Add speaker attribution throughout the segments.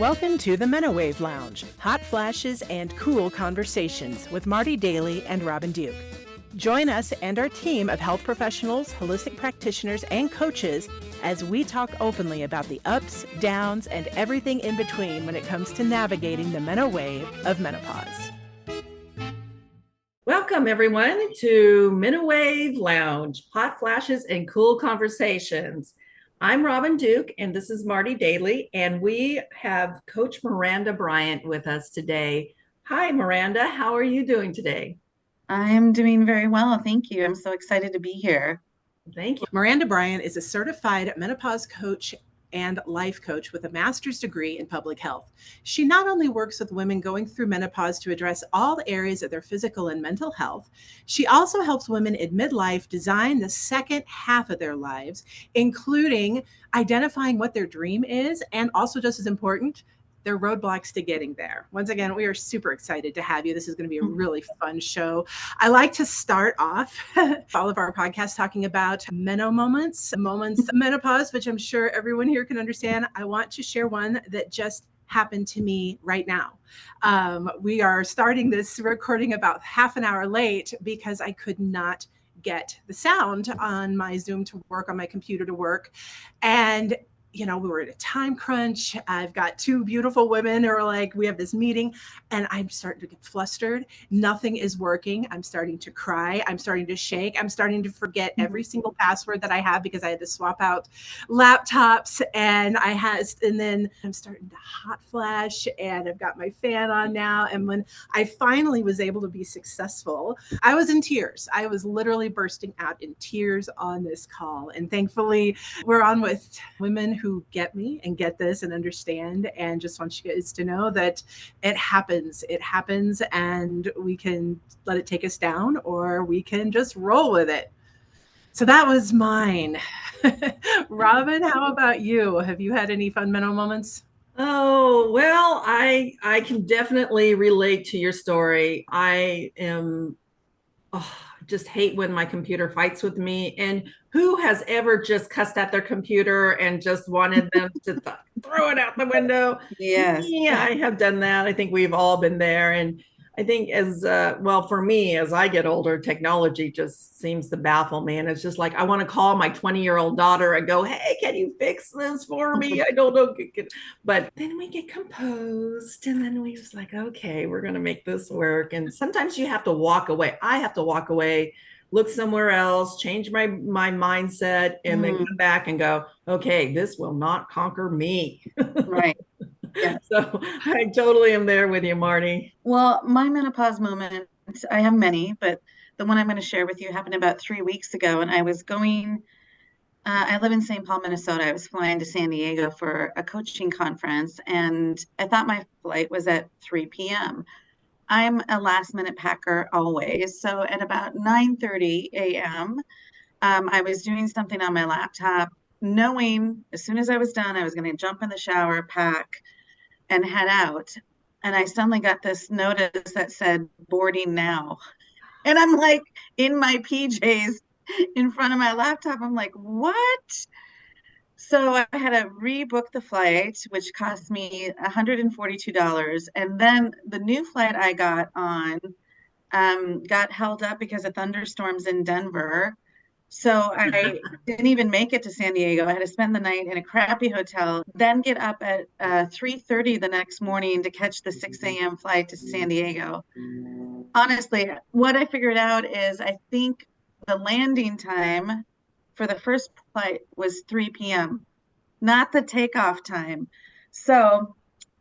Speaker 1: Welcome to the Menowave Lounge, hot flashes and cool conversations with Marti, Daly, and Robin Duke. Join us and our team of health professionals, holistic practitioners, and coaches as we talk openly about the ups, downs, and everything in between when it comes to navigating the Menowave of menopause.
Speaker 2: Welcome, everyone, to Menowave Lounge, hot flashes and cool conversations. I'm Robin Duke, and this is Marti Daly, and we have Coach Miranda Bryant with us today. Hi, Miranda. How are you doing today?
Speaker 3: I'm doing very well. Thank you. I'm so excited to be here.
Speaker 2: Thank you.
Speaker 1: Miranda Bryant is a certified menopause coach and life coach with a master's degree in public health. She not only works with women going through menopause to address all the areas of their physical and mental health, she also helps women in midlife design the second half of their lives, including identifying what their dream is and also, just as important, their roadblocks to getting there. Once again, we are super excited to have you. This is going to be a really fun show. I like to start off all of our podcasts talking about moments of menopause, which I'm sure everyone here can understand. I want to share one that just happened to me right now. We are starting this recording about half an hour late because I could not get the sound on my Zoom to work, on my computer to work. And we were at a time crunch. I've got two beautiful women who are like, we have this meeting, and I'm starting to get flustered. Nothing is working. I'm starting to cry. I'm starting to shake. I'm starting to forget every single password that I have because I had to swap out laptops, and then I'm starting to hot flash, and I've got my fan on now. And when I finally was able to be successful, I was in tears. I was literally bursting out in tears on this call. And thankfully, we're on with women who get me and get this and understand, and just want you guys to know that it happens, and we can let it take us down, or we can just roll with it. So that was mine. Robin, how about you? Have you had any fun mental moments?
Speaker 2: Oh, well, I can definitely relate to your story. I am just hate when my computer fights with me. And who has ever just cussed at their computer and just wanted them to throw it out the window?
Speaker 3: Yes.
Speaker 2: Yeah, I have done that. I think we've all been there. And I think for me, as I get older, technology just seems to baffle me. And it's just like, I want to call my 20-year-old daughter and go, hey, can you fix this for me? I don't know. But then we get composed, and then we just like, okay, we're going to make this work. And sometimes you have to walk away. I have to walk away, look somewhere else, change my mindset, and then come back and go, okay, this will not conquer me.
Speaker 3: Right. Yeah.
Speaker 2: So I totally am there with you, Marti.
Speaker 3: Well, my menopause moment, I have many, but the one I'm going to share with you happened about 3 weeks ago. And I was I live in St. Paul, Minnesota. I was flying to San Diego for a coaching conference, and I thought my flight was at 3 p.m. I'm a last minute packer always. So at about 9:30 a.m., I was doing something on my laptop, knowing as soon as I was done, I was going to jump in the shower, pack, and head out. And I suddenly got this notice that said boarding now. And I'm like in my PJs in front of my laptop. I'm like, what? So I had to rebook the flight, which cost me $142. And then the new flight I got on got held up because of thunderstorms in Denver. So I didn't even make it to San Diego. I had to spend the night in a crappy hotel, then get up at 3:30 the next morning to catch the 6 a.m. flight to San Diego. Honestly, what I figured out is I think the landing time for the first flight was 3 p.m., not the takeoff time. So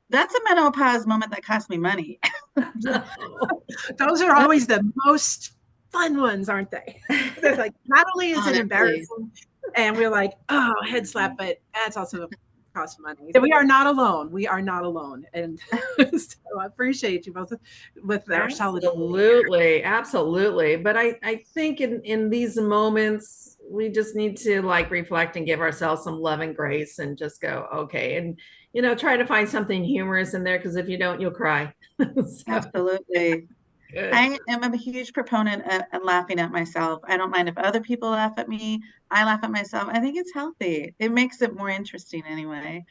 Speaker 3: that's a menopause moment that cost me money.
Speaker 1: Those are always the most fun ones, aren't they? They're like, not only is it embarrassing, and we're like, oh, head slap, but that's also cost money. So we are not alone. We are not alone. And so I appreciate you both with their
Speaker 2: absolutely, absolutely. But I think in these moments, we just need to like reflect and give ourselves some love and grace and just go, okay. And, try to find something humorous in there, because if you don't, you'll cry.
Speaker 3: So. Absolutely.
Speaker 2: Good.
Speaker 3: I am a huge proponent of laughing at myself. I don't mind if other people laugh at me. I laugh at myself. I think it's healthy. It makes it more interesting anyway.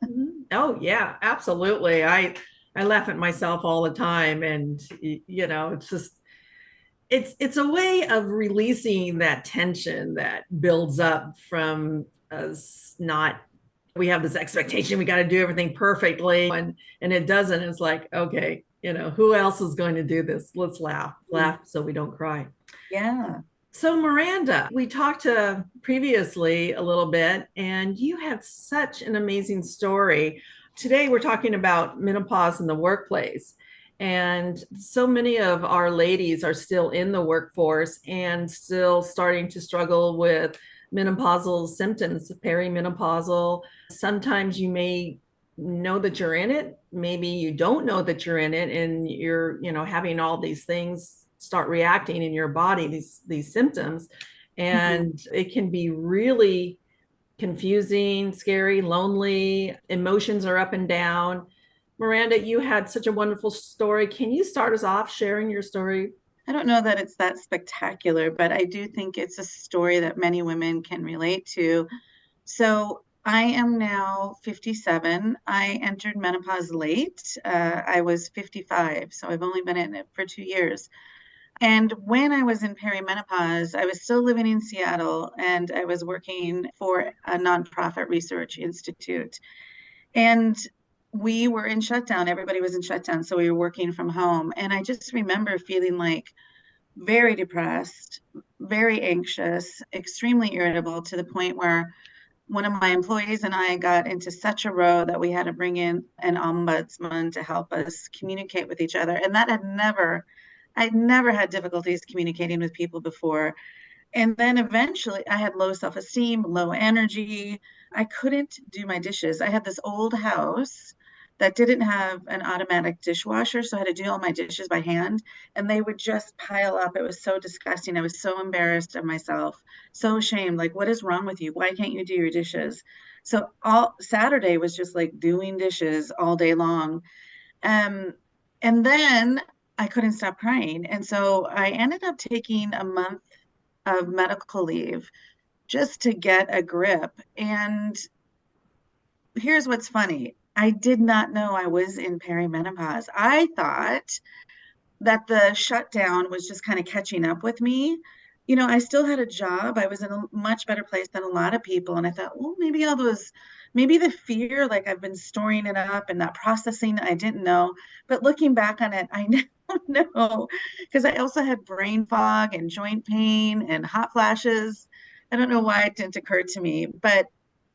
Speaker 2: Mhm. Oh yeah, absolutely. I laugh at myself all the time, and it's just it's a way of releasing that tension that builds up from us not we have this expectation we got to do everything perfectly, and it doesn't. It's like, okay, who else is going to do this? Let's laugh so we don't cry.
Speaker 3: Yeah.
Speaker 2: So, Miranda, we talked previously a little bit, and you had such an amazing story. Today, we're talking about menopause in the workplace. And so many of our ladies are still in the workforce and still starting to struggle with menopausal symptoms, perimenopausal. Sometimes you may know that you're in it, maybe you don't know that you're in it, and you're having all these things start reacting in your body, these symptoms, and it can be really confusing, scary, lonely. Emotions are up and down. Miranda, you had such a wonderful story. Can you start us off sharing your story?
Speaker 3: I don't know that it's that spectacular, but I do think it's a story that many women can relate to. So I am now 57. I entered menopause late. I was 55, so I've only been in it for 2 years. And when I was in perimenopause, I was still living in Seattle and I was working for a nonprofit research institute. And we were in shutdown. Everybody was in shutdown. So we were working from home. And I just remember feeling like very depressed, very anxious, extremely irritable to the point where one of my employees and I got into such a row that we had to bring in an ombudsman to help us communicate with each other. And I'd never had difficulties communicating with people before. And then eventually I had low self-esteem, low energy. I couldn't do my dishes. I had this old house that didn't have an automatic dishwasher, so I had to do all my dishes by hand, and they would just pile up. It was so disgusting. I was so embarrassed of myself, so ashamed. Like, what is wrong with you? Why can't you do your dishes? So all Saturday was just like doing dishes all day long. Um, and then I couldn't stop crying. And so I ended up taking a month of medical leave just to get a grip. And here's what's funny. I did not know I was in perimenopause. I thought that the shutdown was just kind of catching up with me. I still had a job. I was in a much better place than a lot of people. And I thought, well, maybe the fear, like I've been storing it up and not processing, I didn't know. But looking back on it, I now know because I also had brain fog and joint pain and hot flashes. I don't know why it didn't occur to me, but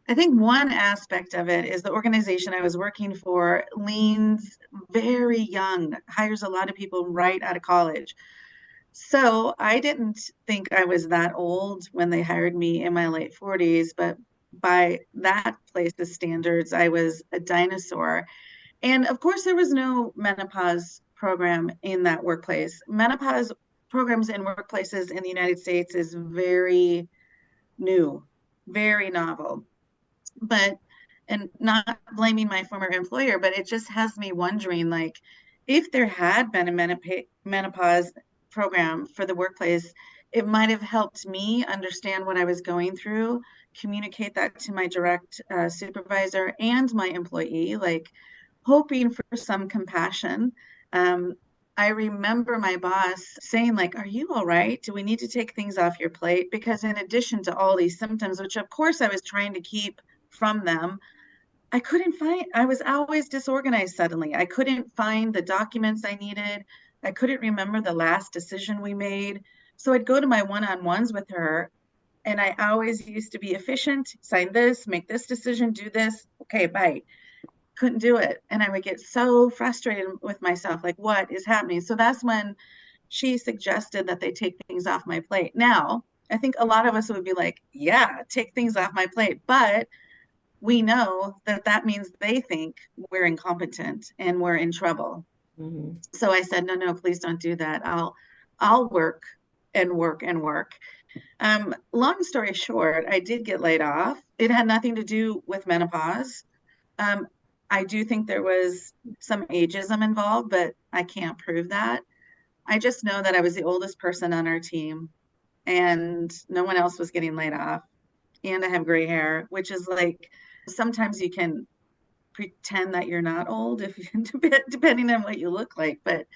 Speaker 3: I think one aspect of it is the organization I was working for leans very young, hires a lot of people right out of college. So I didn't think I was that old when they hired me in my late 40s, but by that place's standards, I was a dinosaur. And of course, there was no menopause program in that workplace. Menopause programs in workplaces in the United States is very new, very novel. But and not blaming my former employer, but it just has me wondering, like, if there had been a menopause program for the workplace, it might have helped me understand what I was going through, communicate that to my direct supervisor and my employee, like hoping for some compassion. um, I remember my boss saying, like, are you all right? Do we need to take things off your plate? Because in addition to all these symptoms, which of course I was trying to keep from them, I was always disorganized suddenly. I couldn't find the documents I needed. I couldn't remember the last decision we made. So I'd go to my one-on-ones with her, and I always used to be efficient, sign this, make this decision, do this. Okay, bye. Couldn't do it. And I would get so frustrated with myself, like, what is happening? So that's when she suggested that they take things off my plate. Now, I think a lot of us would be like, yeah, take things off my plate. But we know that that means they think we're incompetent and we're in trouble.
Speaker 2: Mhm.
Speaker 3: So I said, no, no, please don't do that. I'll work and work and work. Long story short, I did get laid off. It had nothing to do with menopause. Um, I do think there was some ageism involved, but I can't prove that. I just know that I was the oldest person on our team and no one else was getting laid off. And I have gray hair, which is like sometimes you can pretend that you're not old if depending on what you look like, but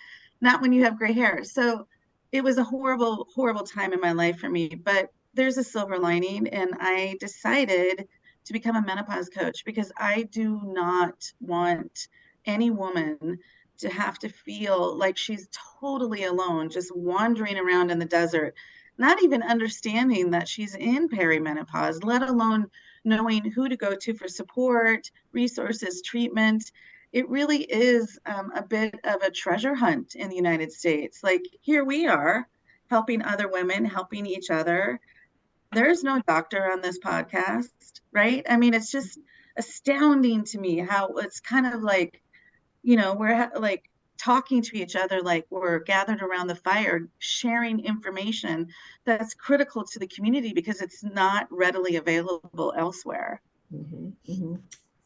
Speaker 3: not when you have gray hair. So it was a horrible, horrible time in my life for me. But there's a silver lining, and I decided to become a menopause coach because I do not want any woman to have to feel like she's totally alone, just wandering around in the desert, not even understanding that she's in perimenopause, let alone knowing who to go to for support, resources, treatment. It really is a bit of a treasure hunt in the United States. Like here we are helping other women, helping each other. There's no doctor on this podcast, right? I mean, it's just astounding to me how it's kind of like, we're like talking to each other like we're gathered around the fire, sharing information that's critical to the community because it's not readily available elsewhere.
Speaker 2: Mm-hmm, mm-hmm.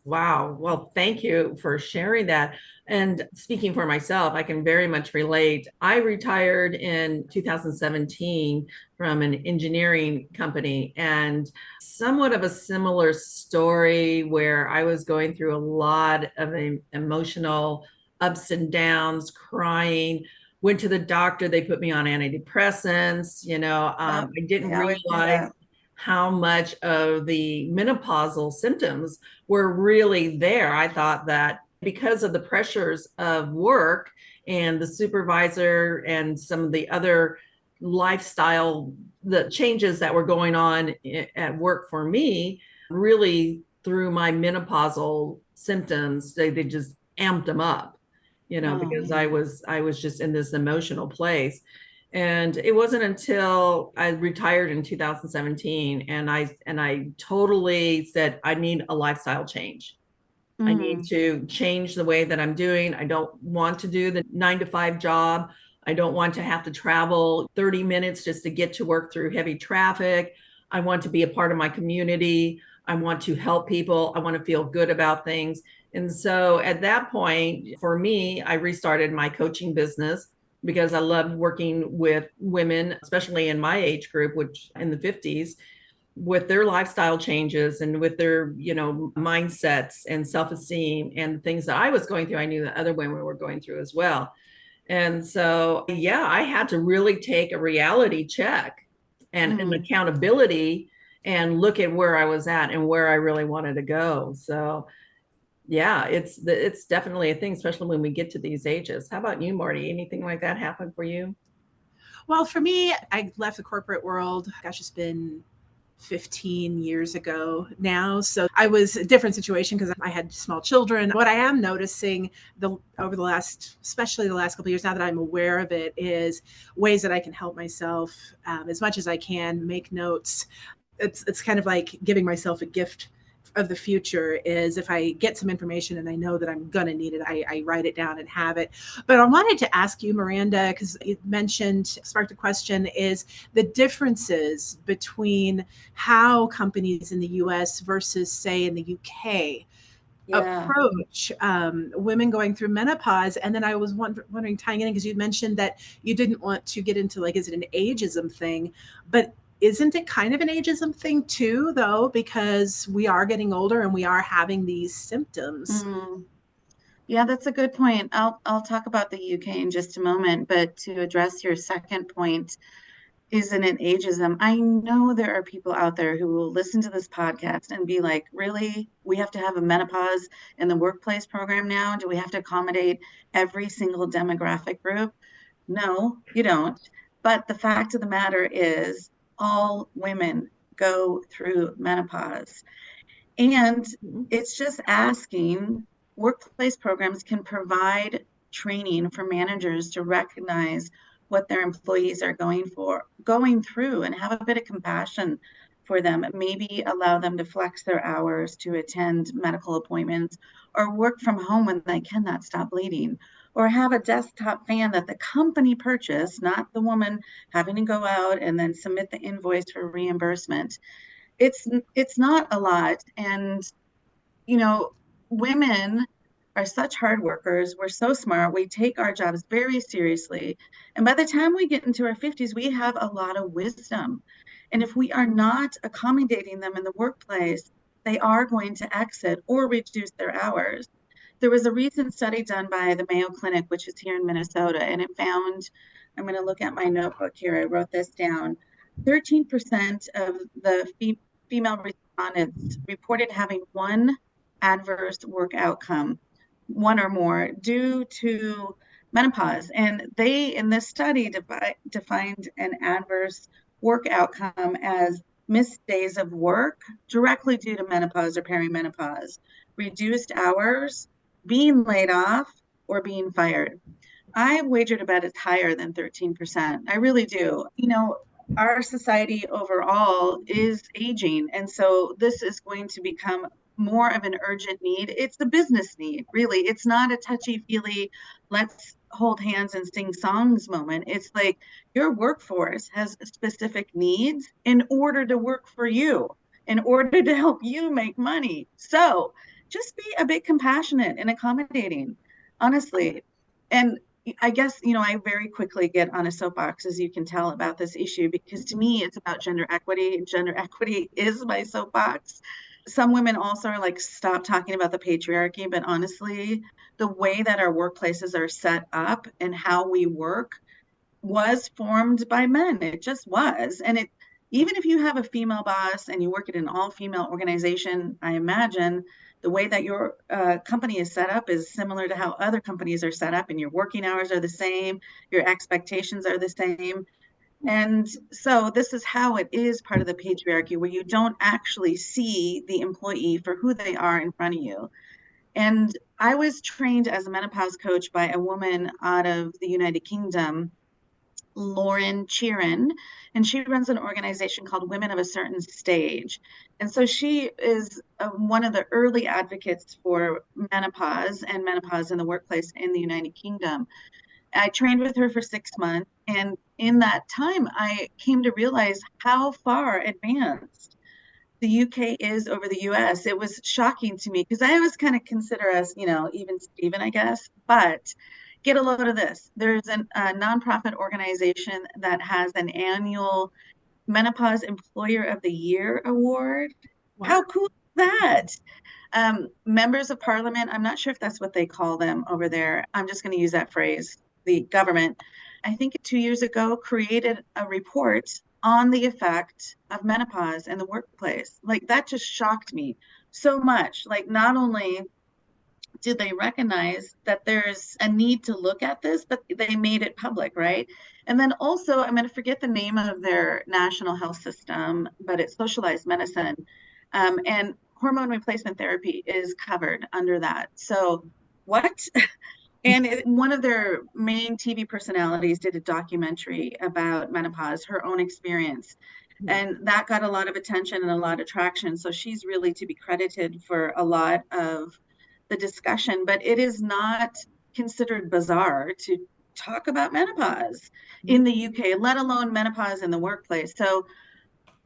Speaker 2: Wow. Well, thank you for sharing that. And speaking for myself, I can very much relate. I retired in 2017 from an engineering company, and somewhat of a similar story where I was going through a lot of emotional ups and downs, crying. Went to the doctor, they put me on antidepressants. I didn't
Speaker 3: I always do
Speaker 2: realize
Speaker 3: that.
Speaker 2: how much of the menopausal symptoms were really there. I thought that because of the pressures of work and the supervisor and some of the other lifestyle, the changes that were going on at work for me, really through my menopausal symptoms, they just amped them up,
Speaker 3: Oh,
Speaker 2: because I was just in this emotional place. And it wasn't until I retired in 2017 and I totally said I need a lifestyle change. I need
Speaker 3: mm,
Speaker 2: to change the way that I'm doing. I don't want to do the 9 to 5 job. I don't want to have to travel 30 minutes just to get to work through heavy traffic. I want to be a part of my community. I want to help people. I want to feel good about things. And so at that point, for me, I restarted my coaching business because I love working with women, especially in my age group, which in the 50s, with their lifestyle changes and with their mindsets and self-esteem and things that I was going through. I knew that other women were going through as well. And so yeah, I had to really take a reality check and an
Speaker 3: mm.
Speaker 2: accountability and look at where I was at and where I really wanted to go. So yeah, it's definitely a thing, especially when we get to these ages. How about you, Marti? Anything like that happen for you?
Speaker 1: Well, for me, I left the corporate world. Gosh, it's been 15 years ago now. So I was a different situation because I had small children. What I am noticing over the last, especially the last couple of years, now that I'm aware of it, is ways that I can help myself as much as I can, make notes. It's kind of like giving myself a gift of the future. Is if I get some information and I know that I'm going to need it, I write it down and have it. But I wanted to ask you, Miranda, because you mentioned, sparked a question, is the differences between how companies in the US versus, say, in the UK
Speaker 3: Yeah.
Speaker 1: approach women going through menopause. And then I was wondering, tying in, because you mentioned that you didn't want to get into, like, is it an ageism thing? But isn't it kind of an ageism thing too, though, because we are getting older and we are having these symptoms?
Speaker 3: Mm. Yeah, that's a good point. I'll talk about the UK in just a moment, but to address your second point, isn't it ageism? I know there are people out there who will listen to this podcast and be like, really? We have to have a menopause in the workplace program now? Do we have to accommodate every single demographic group? No, you don't. But the fact of the matter is, all women go through menopause. And it's just asking, workplace programs can provide training for managers to recognize what their employees are going through and have a bit of compassion for them. Maybe allow them to flex their hours to attend medical appointments or work from home when they cannot stop bleeding, or have a desktop fan that the company purchased, not the woman having to go out and then submit the invoice for reimbursement. It's not a lot. And you know women, are such hard workers. We're so smart. We take our jobs very seriously. And by the time we get into our 50s, we have a lot of wisdom. And if we are not accommodating them in the workplace, they are going to exit or reduce their hours. There was a recent study done by the Mayo Clinic, which is here in Minnesota, and it found, I'm going to look at my notebook here, I wrote this down, 13% of the female respondents reported having one adverse work outcome, one or more, due to menopause. And they, in this study, defined an adverse work outcome as missed days of work directly due to menopause or perimenopause, reduced hours, being laid off, or being fired. I wagered a bet it's higher than 13%. I really do. Our society overall is aging. And so this is going to become more of an urgent need. It's a business need, really. It's not a touchy-feely, let's hold hands and sing songs moment. It's like your workforce has specific needs in order to work for you, in order to help you make money. So just be a bit compassionate and accommodating, honestly. And I guess, I very quickly get on a soapbox, as you can tell, about this issue, because to me, it's about gender equity. Gender equity is my soapbox. Some women also are like, stop talking about the patriarchy. But honestly, the way that our workplaces are set up and how we work was formed by men. It just was. And even if you have a female boss and you work at an all-female organization, I imagine the way that your company is set up is similar to how other companies are set up, and your working hours are the same, your expectations are the same. And so this is how it is part of the patriarchy, where you don't actually see the employee for who they are in front of you. And I was trained as a menopause coach by a woman out of the United Kingdom, Lauren Cheerin, and she runs an organization called Women of a Certain Stage. And so she is one of the early advocates for menopause and menopause in the workplace in the United Kingdom. I trained with her for 6 months, and in that time, I came to realize how far advanced the UK is over the US. It was shocking to me because I always kind of consider us, even Steven, I guess. But get a load of this. There's a nonprofit organization that has an annual Menopause Employer of the Year award.
Speaker 1: Wow.
Speaker 3: How cool is that? Members of parliament, I'm not sure if that's what they call them over there. I'm just going to use that phrase. The government, I think 2 years ago, created a report on the effect of menopause in the workplace. Like, that just shocked me so much. Like, not only did they recognize that there's a need to look at this, but they made it public, right? And then also, I'm going to forget the name of their national health system, but it's socialized medicine. And hormone replacement therapy is covered under that. So what? And one of their main TV personalities did a documentary about menopause, her own experience. And that got a lot of attention and a lot of traction. So she's really to be credited for a lot of the discussion, but it is not considered bizarre to talk about menopause in the UK, let alone menopause in the workplace. So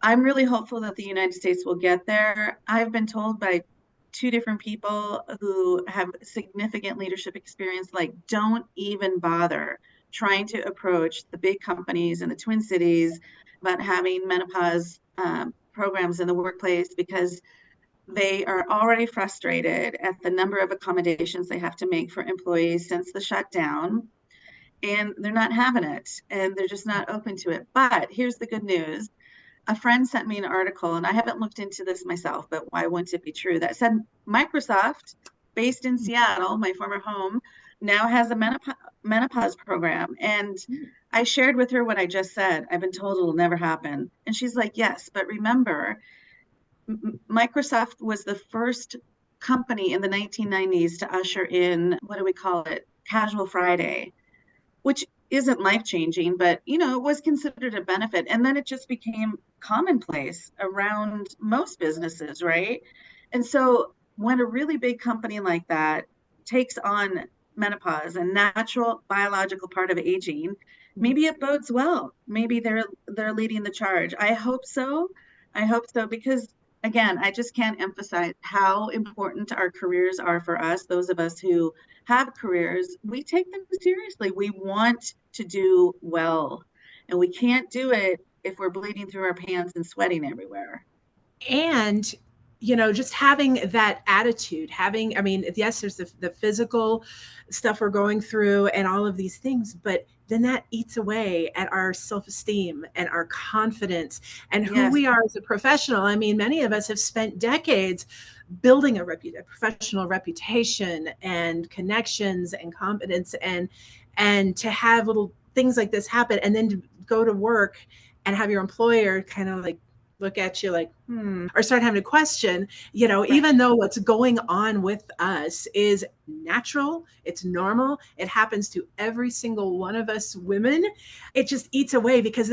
Speaker 3: I'm really hopeful that the United States will get there. I've been told by two different people who have significant leadership experience, like, don't even bother trying to approach the big companies in the Twin Cities about having menopause programs in the workplace, because they are already frustrated at the number of accommodations they have to make for employees since the shutdown, and they're not having it, and they're just not open to it. But here's the good news. A friend sent me an article, and I haven't looked into this myself, but why wouldn't it be true? That said Microsoft, based in Seattle, my former home, now has a menopause program. And I shared with her what I just said. I've been told it'll never happen. And she's like, yes, but remember, Microsoft was the first company in the 1990s to usher in, what do we call it? Casual Friday, which isn't life-changing, but it was considered a benefit. And then it just became commonplace around most businesses, right? And so when a really big company like that takes on menopause, a natural biological part of aging, maybe it bodes well. Maybe they're leading the charge. I hope so. I hope so, because again, I just can't emphasize how important our careers are for us. Those of us who have careers, we take them seriously. We want to do well, and we can't do it if we're bleeding through our pants and sweating everywhere.
Speaker 1: And just having that attitude, I mean, yes, there's the physical stuff we're going through and all of these things, but then that eats away at our self-esteem and our confidence and who
Speaker 3: Yes.
Speaker 1: we are as a professional. I mean, many of us have spent decades building a professional reputation and connections and competence, and to have little things like this happen, and then to go to work and have your employer kind of like look at you like, or start having to question,
Speaker 3: Right.
Speaker 1: even though what's going on with us is natural, it's normal, it happens to every single one of us women. It just eats away because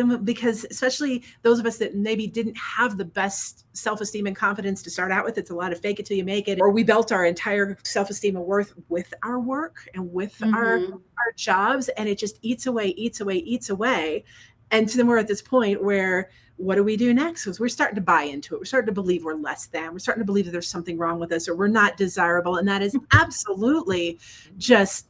Speaker 1: especially those of us that maybe didn't have the best self-esteem and confidence to start out with, it's a lot of fake it till you make it, or we built our entire self-esteem and worth with our work and with
Speaker 3: Mm-hmm.
Speaker 1: our jobs, and it just eats away, eats away, eats away. And so then we're at this point where what do we do next? Because we're starting to buy into it. We're starting to believe we're less than. We're starting to believe that there's something wrong with us or we're not desirable. And that is absolutely just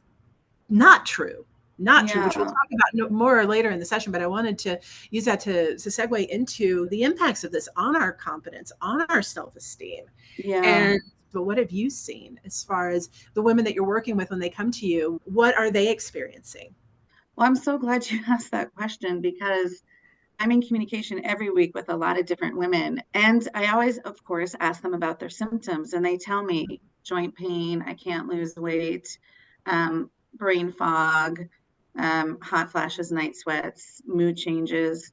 Speaker 1: not true. Not true, which we'll
Speaker 3: Yeah.
Speaker 1: talk about more later in the session. But I wanted to use that to segue into the impacts of this on our confidence, on our self esteem.
Speaker 3: Yeah.
Speaker 1: And but what have you seen as far as the women that you're working with when they come to you? What are they experiencing?
Speaker 3: Well, I'm so glad you asked that question because I'm in communication every week with a lot of different women. And I always, of course, ask them about their symptoms. And they tell me joint pain, I can't lose weight, brain fog, hot flashes, night sweats, mood changes.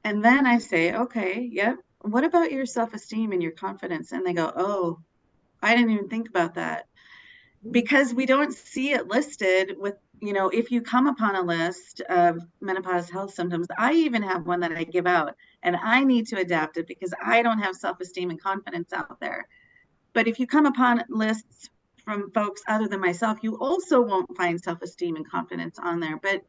Speaker 3: And then I say, okay, yep. What about your self esteem and your confidence? And they go, oh, I didn't even think about that because we don't see it listed with, if you come upon a list of menopause health symptoms. I even have one that I give out, and I need to adapt it because I don't have self-esteem and confidence out there. But if you come upon lists from folks other than myself, you also won't find self-esteem and confidence on there. But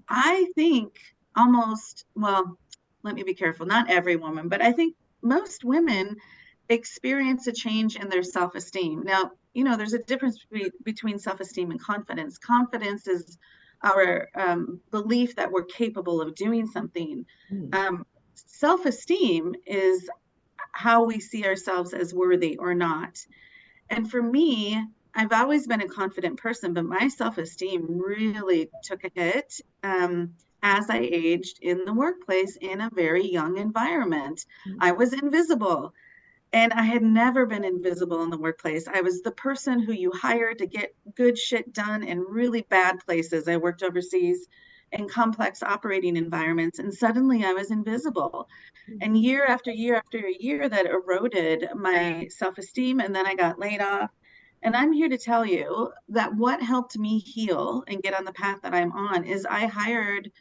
Speaker 3: I think almost, well, let me be careful, not every woman, but I think most women experience a change in their self esteem. Now, there's a difference between self esteem and confidence. Confidence is our belief that we're capable of doing something. Self esteem is how we see ourselves as worthy or not. And for me, I've always been a confident person, but my self esteem really took a hit as I aged in the workplace in a very young environment. I was invisible. And I had never been invisible in the workplace. I was the person who you hired to get good shit done in really bad places. I worked overseas in complex operating environments, and suddenly I was invisible. And year after year after year, that eroded my self esteem. And then I got laid off. And I'm here to tell you that what helped me heal and get on the path that I'm on is I hired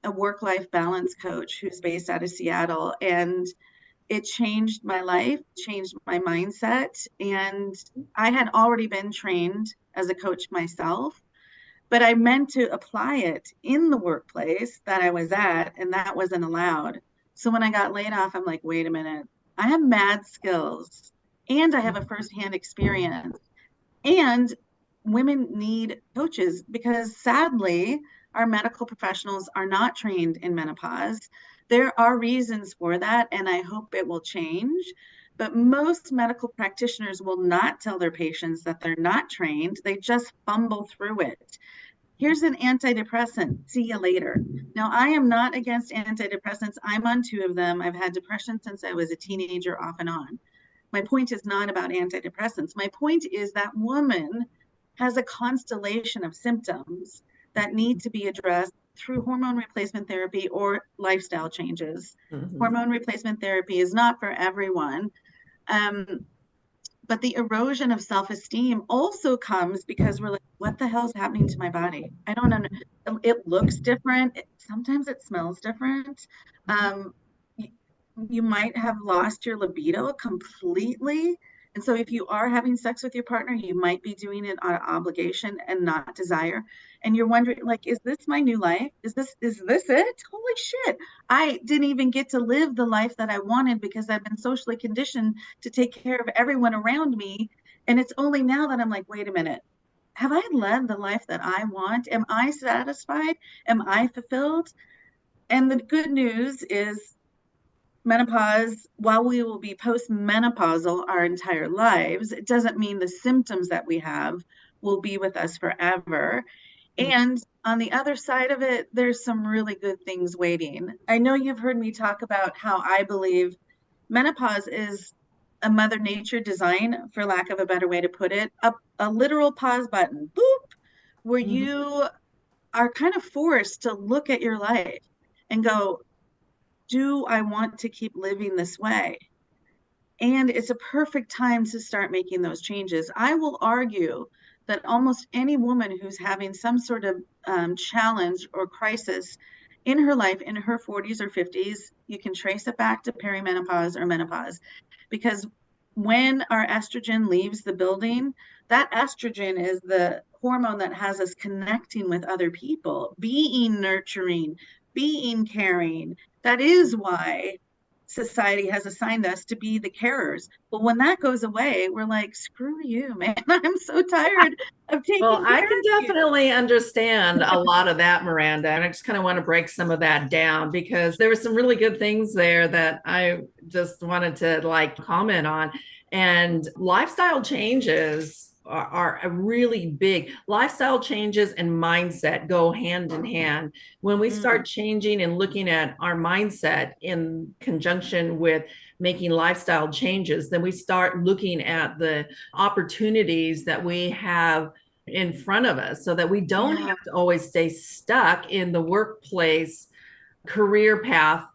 Speaker 3: a work life balance coach who's based out of Seattle. And it changed my life, changed my mindset. And I had already been trained as a coach myself, but I meant to apply it in the workplace that I was at, and that wasn't allowed. So when I got laid off, I'm like, wait a minute, I have mad skills and I have a firsthand experience. And women need coaches because sadly, our medical professionals are not trained in menopause. There are reasons for that, and I hope it will change. But most medical practitioners will not tell their patients that they're not trained, they just fumble through it. Here's an antidepressant. See you later. Now, I am not against antidepressants. I'm on two of them. I've had depression since I was a teenager, off and on. My point is not about antidepressants. My point is that woman has a constellation of symptoms that need to be addressed through hormone replacement therapy or lifestyle changes. Hormone replacement therapy is not for everyone. Um, but the erosion of self-esteem also comes because we're like, what the hell is happening to my body? I don't know. It looks different. Sometimes it smells different. Um, you might have lost your libido completely. And so if you are having sex with your partner, you might be doing it out of obligation and not desire. And you're wondering, like, is this my new life? Is this it? Holy shit. I didn't even get to live the life that I wanted because I've been socially conditioned to take care of everyone around me. And it's only now that I'm like, wait a minute. Have I led the life that I want? Am I satisfied? Am I fulfilled? And the good news is menopause, while we will be postmenopausal our entire lives, it doesn't mean the symptoms that we have will be with us forever. And on the other side of it, there's some really good things waiting. I know you've heard me talk about how I believe menopause is a Mother Nature design, for lack of a better way to put it, a literal pause button, boop, where
Speaker 2: Mhm.
Speaker 3: you are kind of forced to look at your life and go, do I want to keep living this way? And it's a perfect time to start making those changes. I will argue that almost any woman who's having some sort of challenge or crisis in her life in her 40s or 50s, you can trace it back to perimenopause or menopause. Because when our estrogen leaves the building, that estrogen is the hormone that has us connecting with other people, being nurturing, being caring. That is why society has assigned us to be the carers. But when that goes away, we're like, screw you, man. I'm so tired of
Speaker 2: Well,
Speaker 3: taking
Speaker 2: I
Speaker 3: care
Speaker 2: can
Speaker 3: of you.
Speaker 2: definitely understand a lot of that, Miranda. And I just kind of want to break some of that down because there were some really good things there that I just wanted to like comment on. And lifestyle changes are a really big lifestyle changes, and mindset go hand in hand. When we
Speaker 3: Mm,
Speaker 2: start changing and looking at our mindset in conjunction with making lifestyle changes, then we start looking at the opportunities that we have in front of us so that we don't
Speaker 3: yeah,
Speaker 2: have to always stay stuck in the workplace career path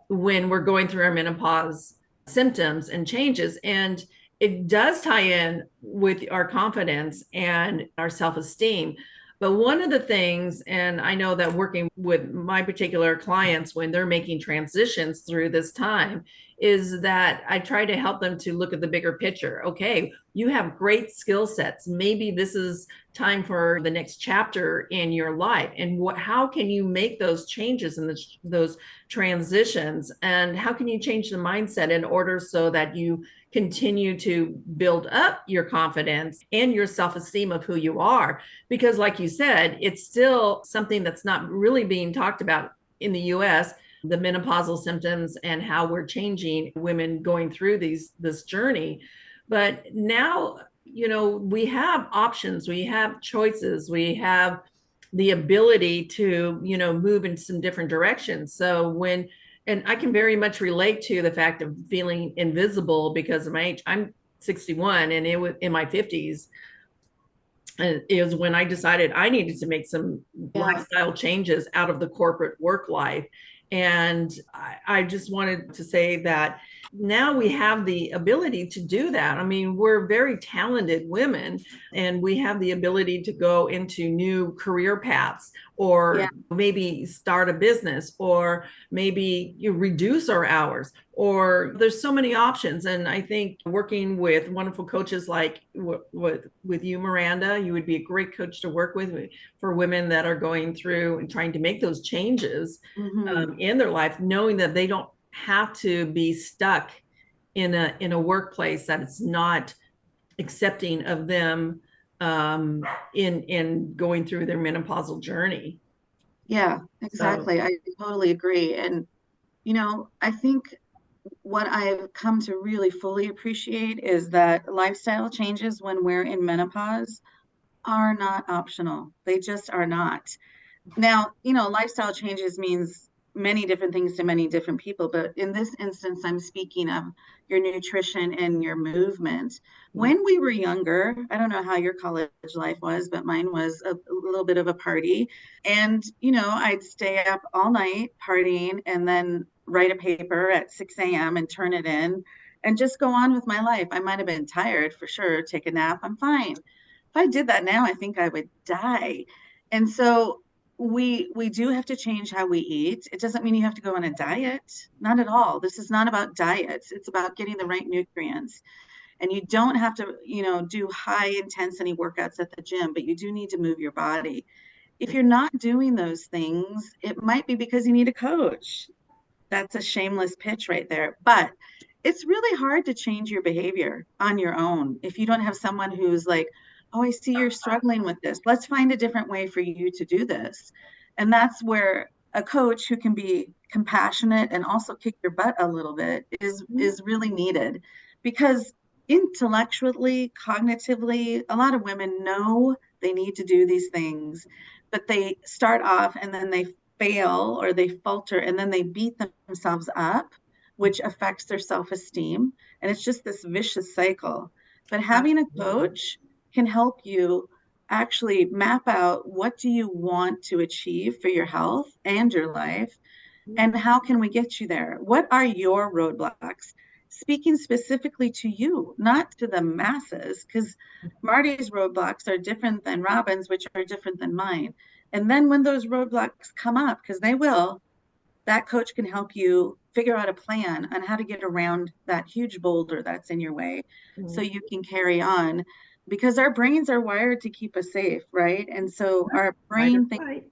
Speaker 2: when we're going through our menopause symptoms and changes. And it does tie in with our confidence and our self-esteem. But one of the things, and I know that working with my particular clients when they're making transitions through this time, is that I try to help them to look at the bigger picture. Okay, you have great skill sets. Maybe this is time for the next chapter in your life. And how can you make those changes and those transitions? And how can you change the mindset in order so that you continue to build up your confidence and your self-esteem of who you are? Because like you said, it's still something that's not really being talked about in the US, the menopausal symptoms and how we're changing women going through this journey. But now, we have options, we have choices, we have the ability to, move in some different directions. And I can very much relate to the fact of feeling invisible because of my age. I'm 61, and it was in my 50s is when I decided I needed to make some
Speaker 3: yeah,
Speaker 2: lifestyle changes out of the corporate work life. And I just wanted to say that now we have the ability to do that. I mean, we're very talented women, and we have the ability to go into new career paths,
Speaker 3: yeah,
Speaker 2: or maybe start a business, or maybe you reduce our hours, or there's so many options. And I think working with wonderful coaches like with you, Miranda, you would be a great coach to work with for women that are going through and trying to make those changes
Speaker 3: mm-hmm,
Speaker 2: in their life, knowing that they don't have to be stuck in a workplace that it's not accepting of them in going through their menopausal journey.
Speaker 3: yeah,
Speaker 2: So
Speaker 3: exactly. I totally agree. And, I think what I've come to really fully appreciate is that lifestyle changes when we're in menopause are not optional. They just are not. Now, lifestyle changes means many different things to many different people, but in this instance, I'm speaking of your nutrition and your movement. When we were younger, I don't know how your college life was, but mine was a little bit of a party. And, I'd stay up all night partying and then write a paper at 6 a.m. and turn it in and just go on with my life. I might have been tired for sure, take a nap, I'm fine. If I did that now, I think I would die. And so we do have to change how we eat. It doesn't mean you have to go on a diet. Not at all. This is not about diets. It's about getting the right nutrients. And you don't have to, do high intensity workouts at the gym, but you do need to move your body. If you're not doing those things, it might be because you need a coach. That's a shameless pitch right there. But it's really hard to change your behavior on your own if you don't have someone who's like, oh, I see you're struggling with this. Let's find a different way for you to do this. And that's where a coach who can be compassionate and also kick your butt a little bit is really needed, because intellectually, cognitively, a lot of women know they need to do these things, but they start off and then they fail or they falter and then they beat themselves up, which affects their self-esteem. And it's just this vicious cycle. But having a coach can help you actually map out, what do you want to achieve for your health and your life, and how can we get you there? What are your roadblocks? Speaking specifically to you, not to the masses, because Marty's roadblocks are different than Robin's, which are different than mine. And then when those roadblocks come up, because they will, that coach can help you figure out a plan on how to get around that huge boulder that's in your way, so you can carry on, because our brains are wired to keep us safe, right? And so our brain thinks,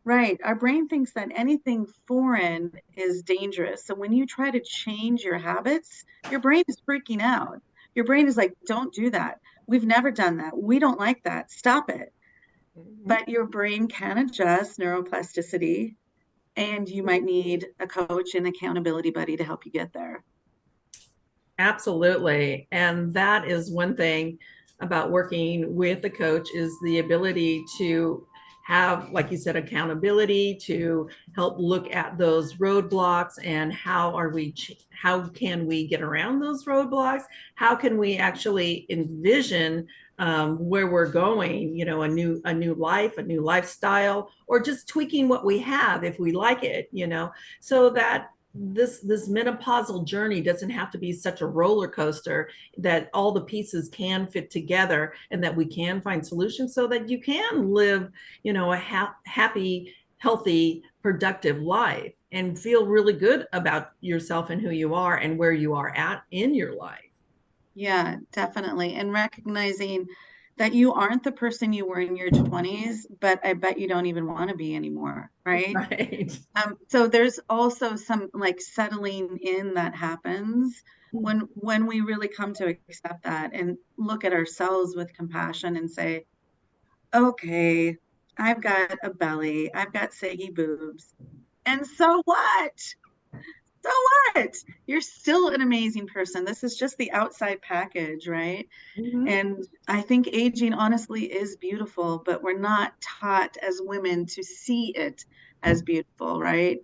Speaker 3: right, our brain thinks that anything foreign is dangerous. So when you try to change your habits, your brain is freaking out. Your brain is like, don't do that. We've never done that. We don't like that. Stop it. But your brain can adjust neuroplasticity, and you might need a coach and accountability buddy to help you get there.
Speaker 2: Absolutely. And that is one thing about working with a coach, is the ability to have, like you said, accountability, to help look at those roadblocks and how can we get around those roadblocks? How can we actually envision where we're going, a new life, a new lifestyle, or just tweaking what we have if we like it, so that this menopausal journey doesn't have to be such a roller coaster, that all the pieces can fit together and that we can find solutions so that you can live, a happy, healthy, productive life and feel really good about yourself and who you are and where you are at in your life.
Speaker 3: Yeah, definitely. And recognizing that you aren't the person you were in your 20s, but I bet you don't even want to be anymore, right?
Speaker 2: Right.
Speaker 3: So there's also some like settling in that happens when we really come to accept that and look at ourselves with compassion and say, okay, I've got a belly, I've got saggy boobs, and so what? So what? You're still an amazing person. This is just the outside package, right? And I think aging honestly is beautiful, but we're not taught as women to see it as beautiful, right?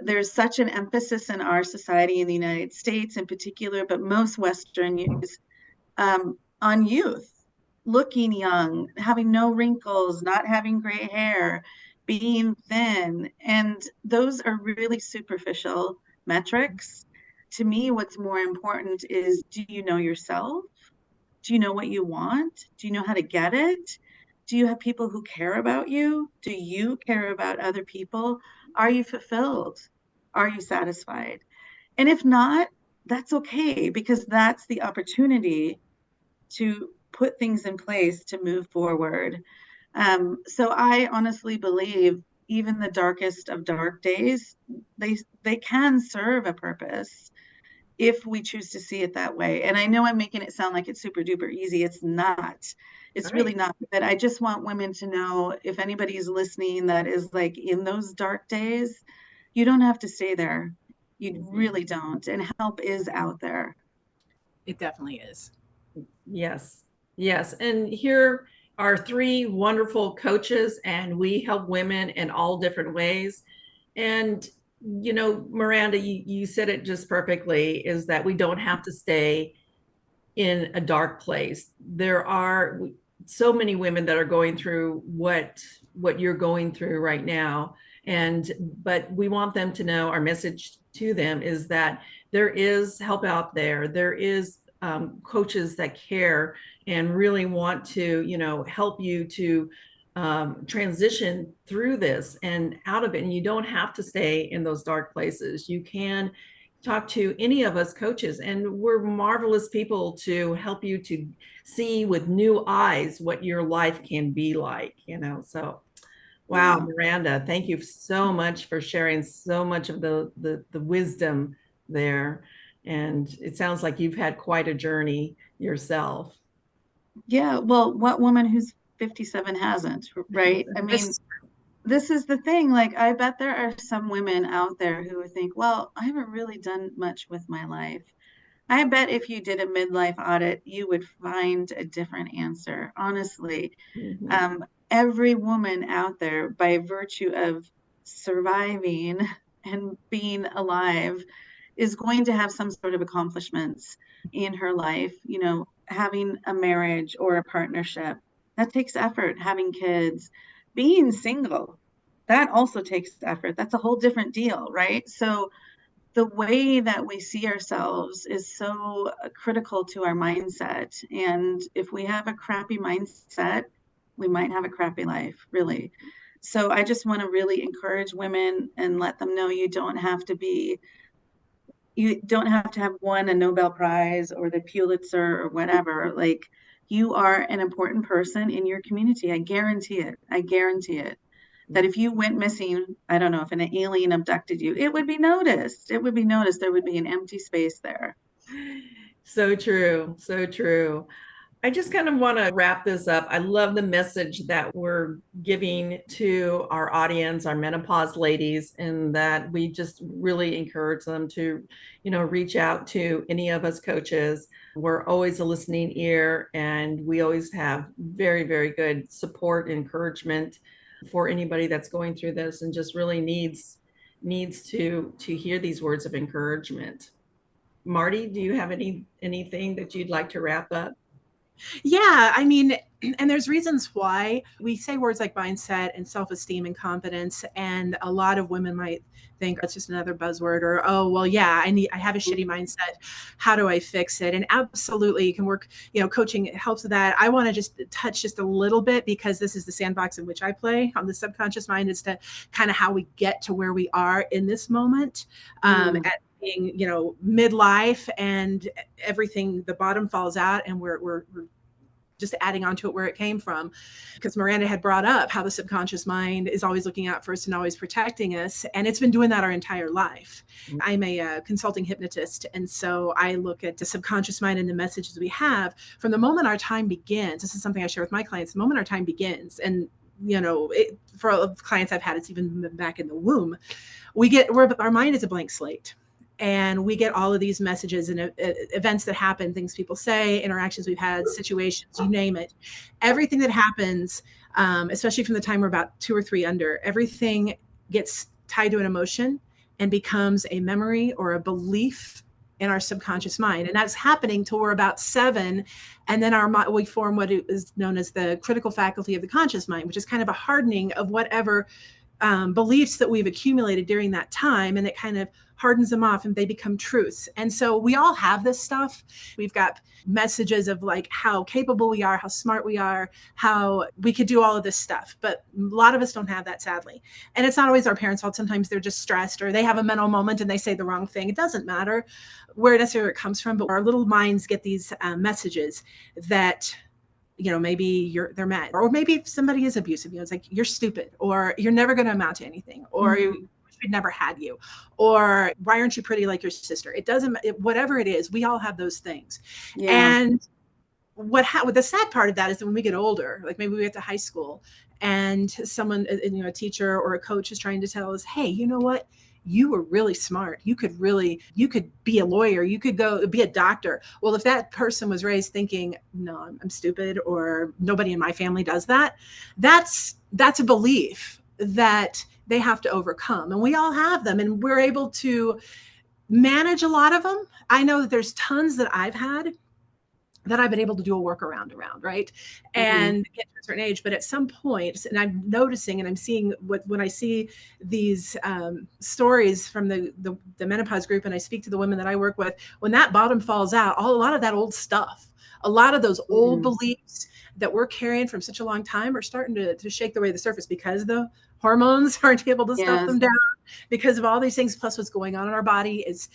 Speaker 3: There's such an emphasis in our society in the United States in particular, but most Western use, on youth, looking young, having no wrinkles, not having gray hair, being thin. And those are really superficial metrics. To me, what's more important is, do you know yourself? Do you know what you want? Do you know how to get it? Do you have people who care about you? Do you care about other people? Are you fulfilled? Are you satisfied? And if not, that's okay, because that's the opportunity to put things in place to move forward. So I honestly believe even the darkest of dark days, they can serve a purpose if we choose to see it that way. And I know I'm making it sound like it's super duper easy. It's not. It's really not. But I just want women to know, if anybody's listening that is like in those dark days, you don't have to stay there. You really don't. And help is out there.
Speaker 1: It definitely is.
Speaker 2: Yes. Yes. And here are three wonderful coaches, and we help women in all different ways. And, Miranda, you said it just perfectly, is that we don't have to stay in a dark place. There are so many women that are going through what you're going through right now. But we want them to know, our message to them is that there is help out there. There is coaches that care and really want to, help you to transition through this and out of it. And you don't have to stay in those dark places. You can talk to any of us coaches, and we're marvelous people to help you to see with new eyes what your life can be like, So wow,
Speaker 3: Yeah.
Speaker 2: Miranda, thank you so much for sharing so much of the wisdom there. And it sounds like you've had quite a journey yourself.
Speaker 3: Yeah. Well, what woman who's 57 hasn't, right? I mean,
Speaker 1: This
Speaker 3: this is the thing. Like, I bet there are some women out there who think, well, I haven't really done much with my life. I bet if you did a midlife audit, you would find a different answer. Honestly,
Speaker 2: Mhm.
Speaker 3: um, every woman out there, by virtue of surviving and being alive, is going to have some sort of accomplishments in her life. Having a marriage or a partnership, that takes effort. Having kids, being single, that also takes effort. That's a whole different deal, right? So the way that we see ourselves is so critical to our mindset. And if we have a crappy mindset, we might have a crappy life, really. So I just want to really encourage women and let them know you don't have to have won a Nobel Prize or the Pulitzer or whatever. Like, you are an important person in your community. I guarantee it. I guarantee it. That if you went missing, I don't know, if an alien abducted you, it would be noticed. It would be noticed. There would be an empty space there.
Speaker 2: So true. So true. I just kind of want to wrap this up. I love the message that we're giving to our audience, our menopause ladies, and that we just really encourage them to, reach out to any of us coaches. We're always a listening ear, and we always have very, very good support, encouragement for anybody that's going through this and just really needs to hear these words of encouragement. Marti, do you have anything that you'd like to wrap up?
Speaker 1: Yeah, I mean, and there's reasons why we say words like mindset and self-esteem and confidence, and a lot of women might think that's just another buzzword, or oh well, yeah, I have a shitty mindset. How do I fix it? And absolutely, you can work. Coaching helps with that. I want to just touch just a little bit because this is the sandbox in which I play on the subconscious mind, is to kind of how we get to where we are in this moment. At being, midlife, and everything, the bottom falls out, and we're just adding on to it where it came from. Because Miranda had brought up how the subconscious mind is always looking out for us and always protecting us. And it's been doing that our entire life. I'm a consulting hypnotist. And so I look at the subconscious mind and the messages we have from the moment our time begins. This is something I share with my clients. The moment our time begins, and for clients I've had, it's even back in the womb. Our mind is a blank slate, and we get all of these messages and events that happen, things people say, interactions we've had, situations, you name it. Everything that happens, especially from the time we're about 2 or 3 under, everything gets tied to an emotion and becomes a memory or a belief in our subconscious mind. And that's happening till we're about 7. And then we form what is known as the critical faculty of the conscious mind, which is kind of a hardening of whatever beliefs that we've accumulated during that time, and it kind of hardens them off and they become truths. And so we all have this stuff. We've got messages of like how capable we are, how smart we are, how we could do all of this stuff. But a lot of us don't have that, sadly. And it's not always our parents' fault. Sometimes they're just stressed, or they have a mental moment and they say the wrong thing. It doesn't matter where necessarily it comes from, but our little minds get these messages that maybe they're mad, or maybe if somebody is abusive, it's like, you're stupid, or you're never going to amount to anything, or we'd never had you, or why aren't you pretty like your sister? It doesn't, whatever it is, we all have those things.
Speaker 3: Yeah.
Speaker 1: And what the sad part of that is that when we get older, like maybe we get to high school and someone, a teacher or a coach is trying to tell us, hey, you know what? You were really smart. You could be a lawyer. You could go be a doctor. Well, if that person was raised thinking, no, I'm stupid, or nobody in my family does that, that's a belief that they have to overcome. And we all have them, and we're able to manage a lot of them. I know that there's tons that I've had that I've been able to do a workaround around, right? And get to a certain age. But at some point, and I'm noticing and I'm seeing when I see these stories from the menopause group, and I speak to the women that I work with, when that bottom falls out, a lot of that old stuff, a lot of those old beliefs that we're carrying from such a long time are starting to shake their way to the surface, because the hormones aren't able to stuff them down, because of all these things, plus what's going on in our body is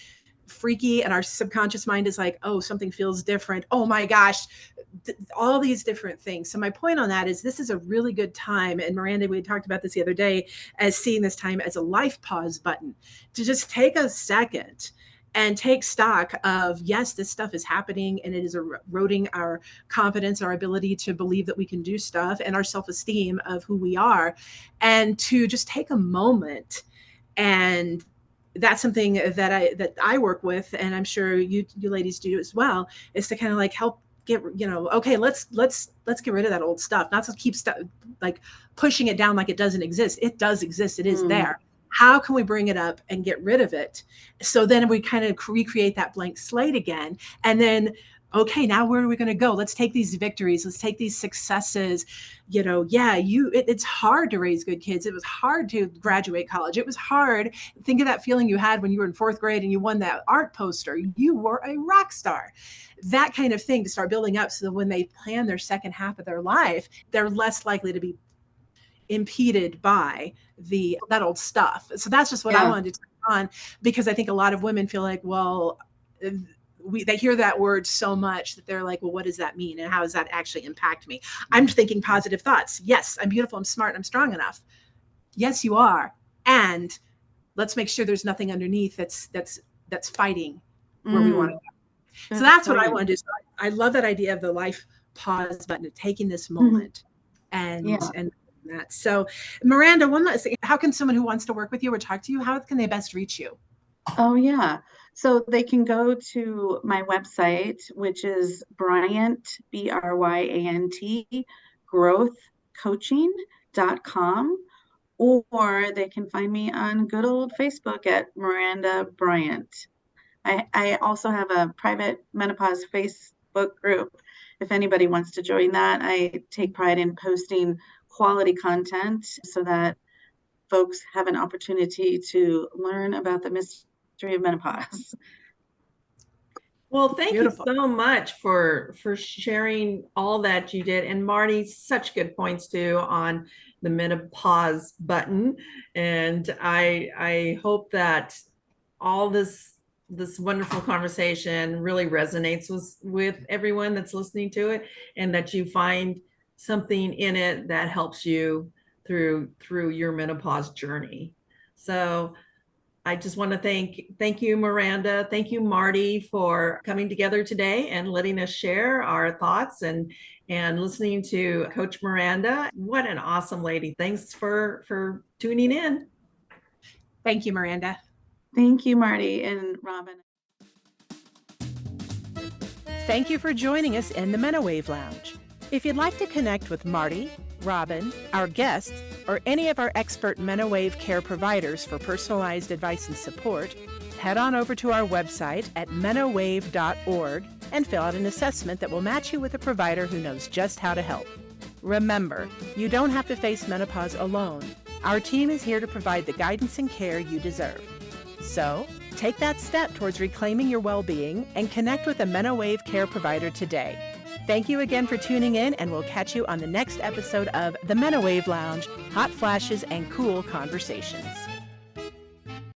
Speaker 1: freaky, and our subconscious mind is like, oh, something feels different. Oh my gosh, all these different things. So my point on that is this is a really good time. And Miranda, we talked about this the other day, as seeing this time as a life pause button, to just take a second and take stock of, yes, this stuff is happening and it is eroding our confidence, our ability to believe that we can do stuff, and our self-esteem of who we are. And to just take a moment, and that's something that I work with, and I'm sure you ladies do as well, is to kind of like help get, okay, let's get rid of that old stuff, not to keep stuff like pushing it down like it doesn't exist. It does exist. It is there. How can we bring it up and get rid of it? So then we kind of recreate that blank slate again. And then, now where are we going to go? Let's take these victories. Let's take these successes. It's hard to raise good kids. It was hard to graduate college. It was hard. Think of that feeling you had when you were in 4th grade and you won that art poster. You were a rock star. That kind of thing to start building up, so that when they plan their second half of their life, they're less likely to be impeded by that old stuff. So that's just what I wanted to touch on, because I think a lot of women feel like, well, they hear that word so much that they're like, well, what does that mean? And how does that actually impact me? I'm thinking positive thoughts. Yes, I'm beautiful, I'm smart, I'm strong enough. Yes, you are. And let's make sure there's nothing underneath that's fighting where we want to go. So that's what I want to do. So I love that idea of the life pause button, of taking this moment and that. So Miranda, one last thing. How can someone who wants to work with you or talk to you, how can they best reach you?
Speaker 3: Oh, yeah. So they can go to my website, which is Bryant, Bryant, growthcoaching.com, or they can find me on good old Facebook at Miranda Bryant. I also have a private menopause Facebook group. If anybody wants to join that, I take pride in posting quality content so that folks have an opportunity to learn about the mystery of menopause.
Speaker 2: Well, thank you so much for sharing all that you did. And Marti, such good points too on the menopause button. And I hope that all this wonderful conversation really resonates with everyone that's listening to it, and that you find something in it that helps you through your menopause journey. So I just want to thank you, Miranda. Thank you, Marti, for coming together today and letting us share our thoughts and listening to Coach Miranda. What an awesome lady. Thanks for tuning in.
Speaker 1: Thank you, Miranda.
Speaker 3: Thank you, Marti and Robin.
Speaker 1: Thank you for joining us in the Menowave Lounge. If you'd like to connect with Marti, Robin, our guests, or any of our expert Menowave care providers for personalized advice and support, head on over to our website at menowave.org and fill out an assessment that will match you with a provider who knows just how to help. Remember, you don't have to face menopause alone. Our team is here to provide the guidance and care you deserve. So, take that step towards reclaiming your well-being and connect with a Menowave care provider today. Thank you again for tuning in, and we'll catch you on the next episode of the Menowave Lounge, Hot Flashes and Cool Conversations.